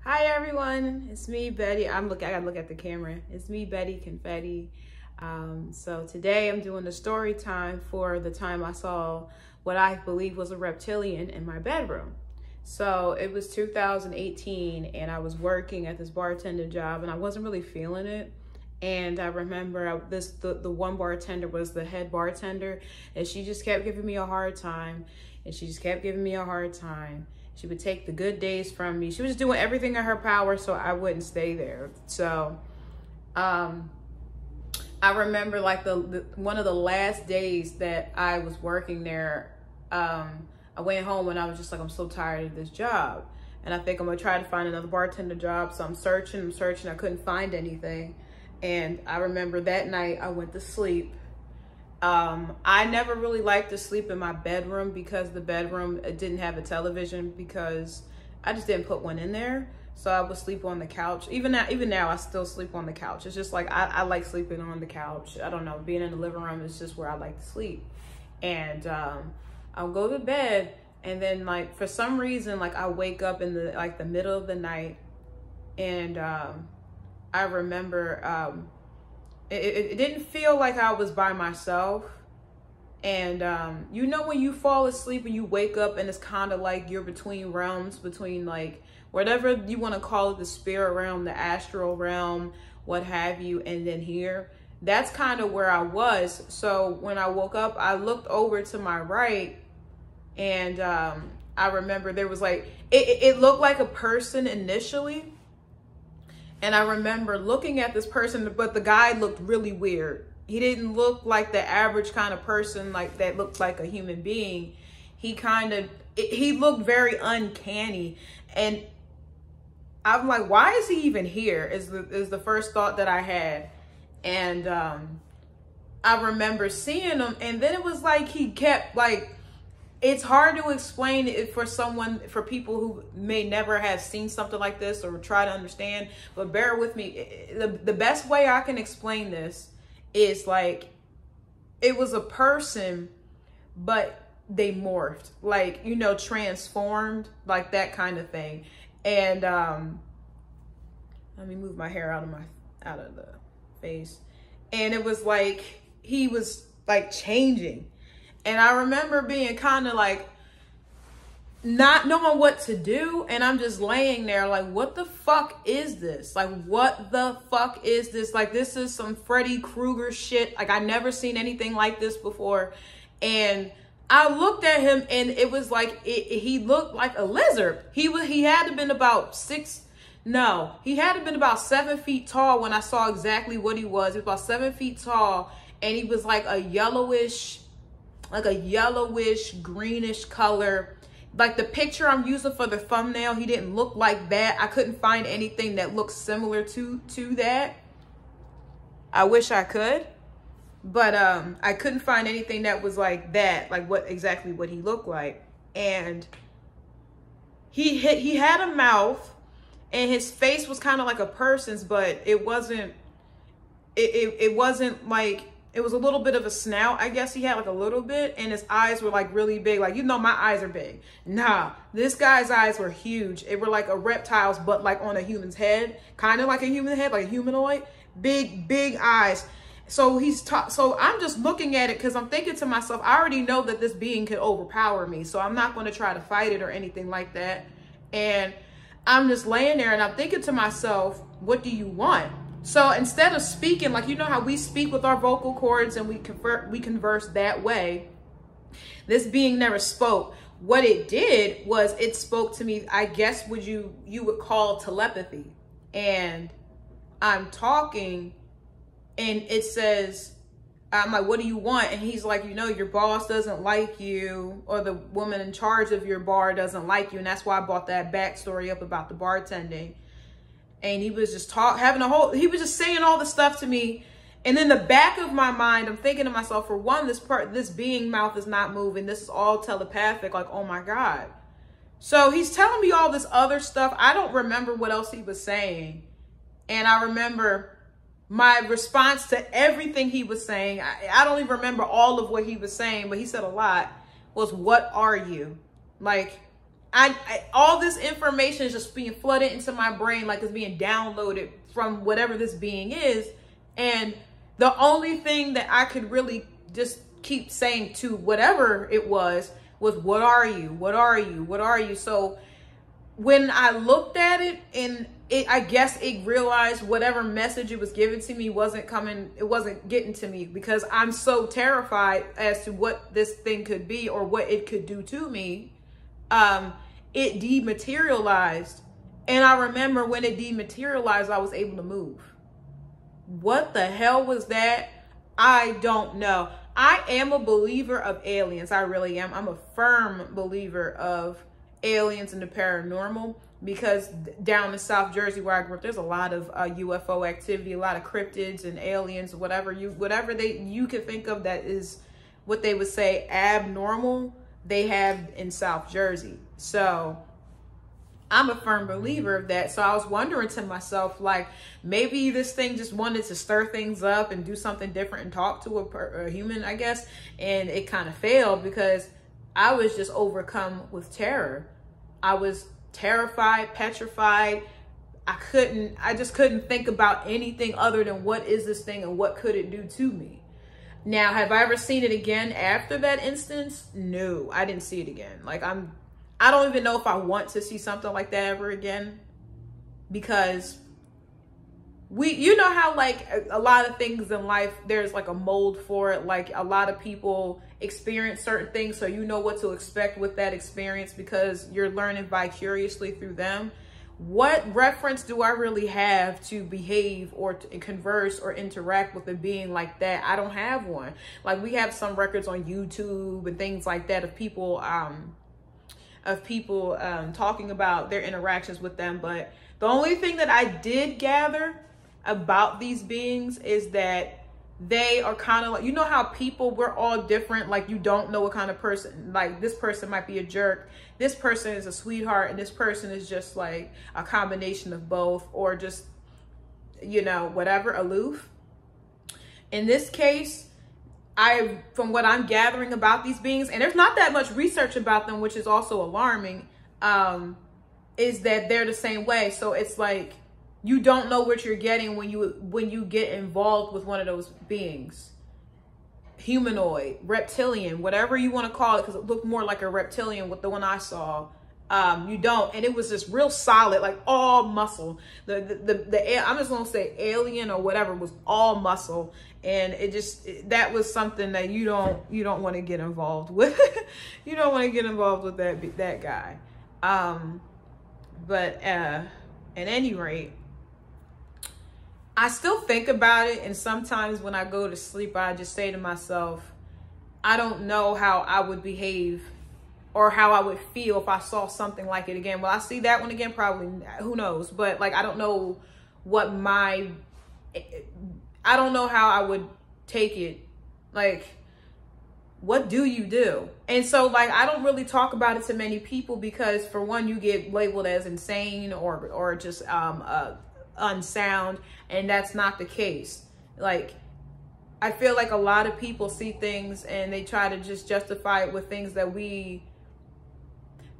Hi everyone, it's me, Betty. I gotta look at the camera. It's me, Betty Confetti. So today I'm doing a story time for the time I saw what I believe was a reptilian in my bedroom. So it was 2018 and I was working at this bartender job and I wasn't really feeling it. And I remember the one bartender was the head bartender and she just kept giving me a hard time She would take the good days from me. She was just doing everything in her power so I wouldn't stay there. So I remember like one of the last days that I was working there, I went home and I was just like, I'm so tired of this job. And I think I'm gonna try to find another bartender job. So I'm searching, I couldn't find anything. And I remember that night I went to sleep. I never really liked to sleep in my bedroom because the bedroom didn't have a television because I just didn't put one in there. So I would sleep on the couch. Even now I still sleep on the couch. It's just like, I like sleeping on the couch. I don't know, being in the living room is just where I like to sleep. And I'll go to bed and then like, for some reason, like I wake up in the middle of the night and I remember, it didn't feel like I was by myself. And you know when you fall asleep and you wake up and it's kind of like you're between realms, between like whatever you want to call it, the spirit realm, the astral realm, what have you, and then here. That's kind of where I was. So when I woke up, I looked over to my right and I remember there was like, it looked like a person initially. And I remember looking at this person, but the guy looked really weird. He didn't look like the average kind of person like that looked like a human being. He looked very uncanny. And I'm like, why is he even here? Is the first thought that I had. And I remember seeing him and then it was like he kept like, it's hard to explain it for people who may never have seen something like this or try to understand, but bear with me. The best way I can explain this is like, it was a person, but they morphed, like, you know, transformed, like that kind of thing. And let me move my hair out of the face. And it was like, he was like changing. And I remember being kind of like, not knowing what to do. And I'm just laying there like, what the fuck is this? Like, what the fuck is this? Like, this is some Freddy Krueger shit. Like, I never seen anything like this before. And I looked at him and it was like, he looked like a lizard. He had to have been about 7 feet tall when I saw exactly what he was. He was about 7 feet tall and he was like a yellowish greenish color. Like the picture I'm using for the thumbnail, he didn't look like that. I couldn't find anything that looked similar to that. I wish I could, but I couldn't find anything that was like that, like exactly what he looked like. And he had a mouth and his face was kind of like a person's, but it wasn't like, it was a little bit of a snout. I guess he had like a little bit and his eyes were like really big. Like, you know, my eyes are big. Nah, this guy's eyes were huge. It were like a reptile's, but like on a human's head, kind of like a human head, like a humanoid, big eyes. So so I'm just looking at it because I'm thinking to myself, I already know that this being could overpower me. So I'm not going to try to fight it or anything like that. And I'm just laying there and I'm thinking to myself, what do you want? So instead of speaking, like, you know how we speak with our vocal cords and we converse that way, this being never spoke. What it did was it spoke to me, I guess you would call telepathy. And I'm talking and it says, I'm like, what do you want? And he's like, you know, your boss doesn't like you, or the woman in charge of your bar doesn't like you. And that's why I brought that backstory up about the bartending. And he was just he was just saying all the stuff to me. And in the back of my mind, I'm thinking to myself, for one, this being mouth is not moving. This is all telepathic. Like, oh my God. So he's telling me all this other stuff. I don't remember what else he was saying. And I remember my response to everything he was saying. I don't even remember all of what he was saying, but he said a lot, was, what are you? Like, all this information is just being flooded into my brain, like it's being downloaded from whatever this being is. And the only thing that I could really just keep saying to whatever it was, what are you? What are you? What are you? So when I looked at it, and I guess it realized whatever message it was giving to me wasn't coming, it wasn't getting to me, because I'm so terrified as to what this thing could be or what it could do to me. It dematerialized. And I remember when it dematerialized, I was able to move. What the hell was that? I don't know. I am a believer of aliens. I really am. I'm a firm believer of aliens and the paranormal, because down in South Jersey where I grew up, there's a lot of UFO activity, a lot of cryptids and aliens, whatever you can think of that is what they would say abnormal, they have in South Jersey. So I'm a firm believer of that. So I was wondering to myself, like, maybe this thing just wanted to stir things up and do something different and talk to a human, I guess. And it kind of failed, because I was just overcome with terror. I was terrified, petrified. I just couldn't think about anything other than what is this thing and what could it do to me? Now, have I ever seen it again after that instance? No, I didn't see it again. Like, I don't even know if I want to see something like that ever again, because you know how like a lot of things in life, there's like a mold for it. Like a lot of people experience certain things, so you know what to expect with that experience because you're learning vicariously through them. What reference do I really have to behave or to converse or interact with a being like that? I don't have one. Like, we have some records on YouTube and things like that of people talking about their interactions with them. But the only thing that I did gather about these beings is that they are kind of like, you know how people, we're all different. Like, you don't know what kind of person, like this person might be a jerk, this person is a sweetheart, and this person is just like a combination of both, or just, you know, whatever, aloof. In this case, from what I'm gathering about these beings, and there's not that much research about them, which is also alarming, is that they're the same way. So it's like, you don't know what you're getting when you get involved with one of those beings. Humanoid, reptilian, whatever you want to call it, because it looked more like a reptilian with the one I saw. You don't, and it was just real solid, like all muscle. I'm just gonna say alien or whatever was all muscle, and that was something that you don't want to get involved with. You don't want to get involved with that guy. But at any rate, I still think about it, and sometimes when I go to sleep, I just say to myself, I don't know how I would behave or how I would feel if I saw something like it again. Will I see that one again? Probably, who knows? But like, I don't know I don't know how I would take it. Like, what do you do? And so like, I don't really talk about it to many people because, for one, you get labeled as insane or just unsound, and that's not the case. Like, I feel like a lot of people see things and they try to just justify it with things that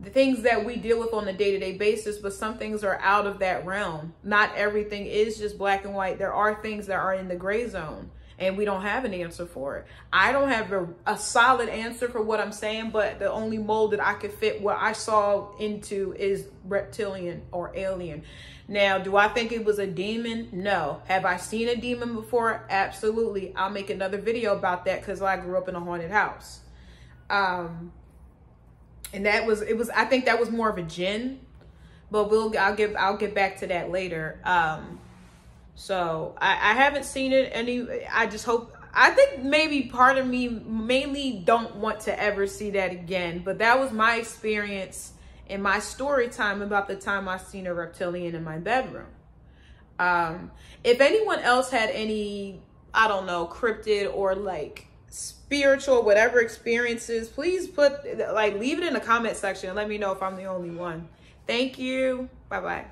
the things that we deal with on a day-to-day basis, but some things are out of that realm. Not everything is just black and white. There are things that are in the gray zone, and we don't have an answer for it. I don't have a solid answer for what I'm saying, but the only mold that I could fit what I saw into is reptilian or alien. Now, do I think it was a demon? No. Have I seen a demon before? Absolutely. I'll make another video about that because I grew up in a haunted house. And I think that was more of a jinn, but I'll get back to that later. So I haven't seen it I think maybe part of me mainly don't want to ever see that again, but that was my experience in my story time about the time I seen a reptilian in my bedroom. If anyone else had any, I don't know, cryptid or like spiritual, whatever experiences, please leave it in the comment section and let me know if I'm the only one. Thank you. Bye-bye.